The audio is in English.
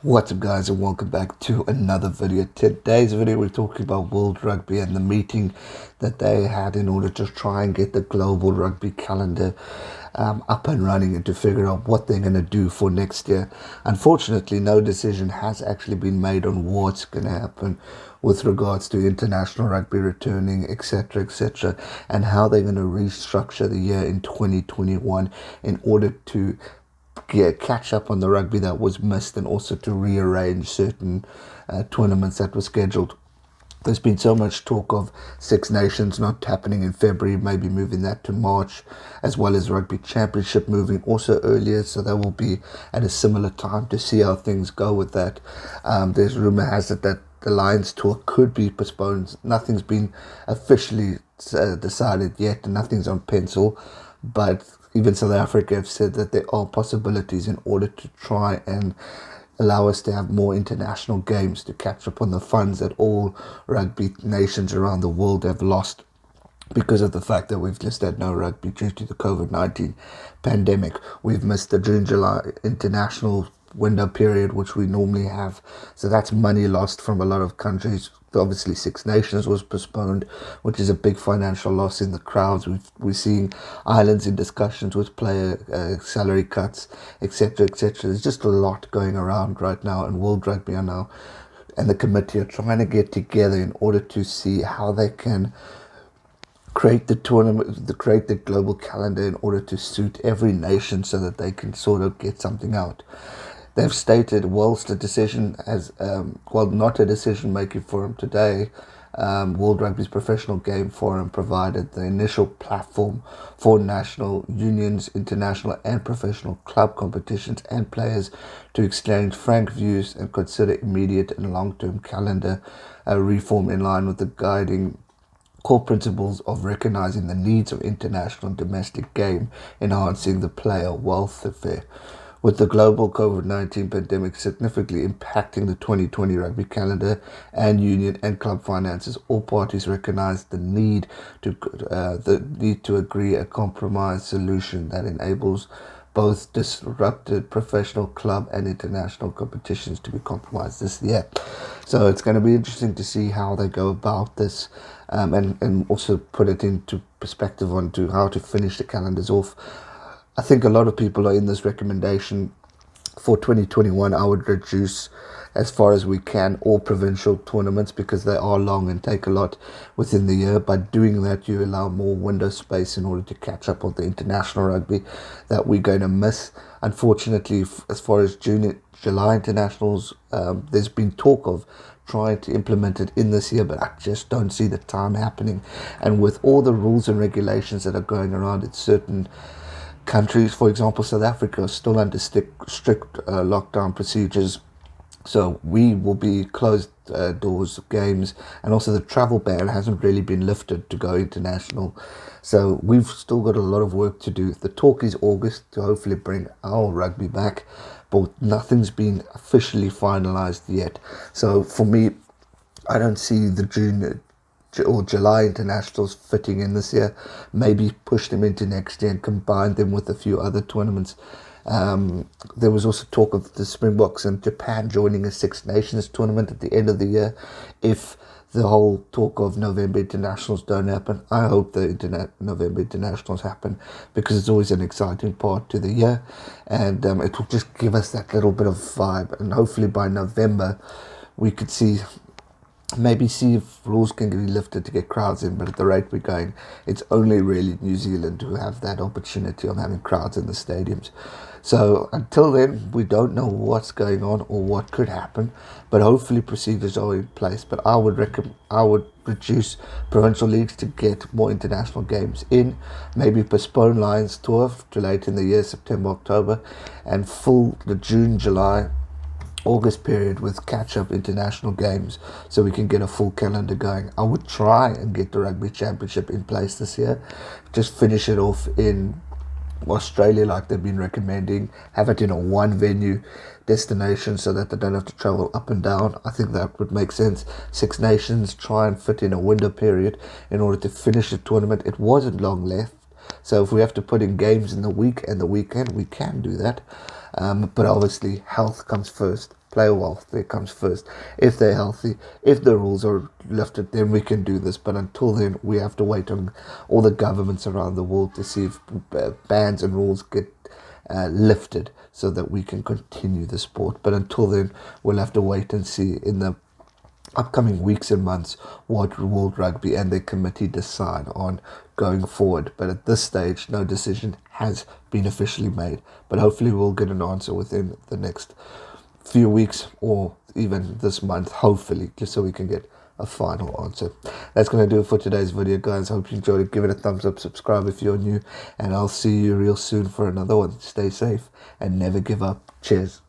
What's up guys, and welcome back to another video. Today's video we're talking about World Rugby and the meeting that they had in order to try and get the global rugby calendar up and running and to figure out what they're going to do for next year. Unfortunately, no decision has actually been made on what's going to happen with regards to international rugby returning, etc., and how they're going to restructure the year in 2021 in order to catch up on the rugby that was missed and also to rearrange certain tournaments that were scheduled. There's been so much talk of Six Nations not happening in February, maybe moving that to March, as well as Rugby Championship moving also earlier, so that will be at a similar time to see how things go with that. There's rumour has it that the Lions tour could be postponed. Nothing's been officially decided yet, and nothing's on pencil, but even South Africa have said that there are possibilities in order to try and allow us to have more international games to catch up on the funds that all rugby nations around the world have lost because of the fact that we've just had no rugby due to the COVID-19 pandemic. We've missed the June-July international window period, which we normally have. So that's money lost from a lot of countries. Obviously, Six Nations was postponed, which is a big financial loss in the crowds. We're seeing islands in discussions with player salary cuts, etc. There's just a lot going around right now, and World Rugby are now, and the committee are trying to get together in order to see how they can create the tournament, create the global calendar in order to suit every nation so that they can sort of get something out. They've stated, whilst a decision as not a decision-making forum today, World Rugby's professional game forum provided the initial platform for national unions, international and professional club competitions and players to exchange frank views and consider immediate and long-term calendar reform in line with the guiding core principles of recognizing the needs of international and domestic game, enhancing the player welfare. With the global COVID-19 pandemic significantly impacting the 2020 rugby calendar and union and club finances, all parties recognise the need to agree a compromise solution that enables both disrupted professional club and international competitions to be compromised this year. So it's going to be interesting to see how they go about this, and also put it into perspective onto how to finish the calendars off. I think a lot of people are in this recommendation for 2021. I would reduce as far as we can all provincial tournaments because they are long and take a lot within the year. By doing that, you allow more window space in order to catch up on the international rugby that we're going to miss. Unfortunately, as far as July internationals, there's been talk of trying to implement it in this year, but I just don't see the time happening. And with all the rules and regulations that are going around in certain countries, for example, South Africa, are still under strict lockdown procedures. So we will be closed doors games, and also the travel ban hasn't really been lifted to go international. So we've still got a lot of work to do. The talk is August to hopefully bring our rugby back, but nothing's been officially finalised yet. So for me, I don't see the June or July internationals fitting in this year. Maybe push them into next year and combine them with a few other tournaments. There was also talk of the Springboks and Japan joining a Six Nations tournament at the end of the year. If the whole talk of November internationals don't happen, I hope the November internationals happen, because it's always an exciting part to the year, and it will just give us that little bit of vibe, and hopefully by November we could see if rules can be lifted to get crowds in. But at the rate we're going, it's only really New Zealand who have that opportunity of having crowds in the stadiums. So until then, we don't know what's going on or what could happen, but hopefully procedures are in place. But I would reduce provincial leagues to get more international games in, maybe postpone Lions tour to late in the year, September, October, and fill the June, July, August period with catch-up international games so we can get a full calendar going. I would try and get the Rugby Championship in place this year, just finish it off in Australia like they've been recommending, have it in a one venue destination so that they don't have to travel up and down. I think that would make sense. Six Nations, try and fit in a window period in order to finish the tournament. It wasn't long left, so if we have to put in games in the week and the weekend, we can do that. But obviously health comes first. player welfare comes first. If they're healthy, if the rules are lifted, then we can do this. But until then, we have to wait on all the governments around the world to see if bans and rules get lifted so that we can continue the sport. But until then, we'll have to wait and see in the upcoming weeks and months what World Rugby and their committee decide on going forward. But at this stage, no decision has been officially made. But hopefully we'll get an answer within the next few weeks or even this month, hopefully, just so we can get a final answer. That's going to do it for today's video, guys. Hope you enjoyed it. Give it a thumbs up, subscribe if you're new, and I'll see you real soon for another one. Stay safe and never give up. Cheers.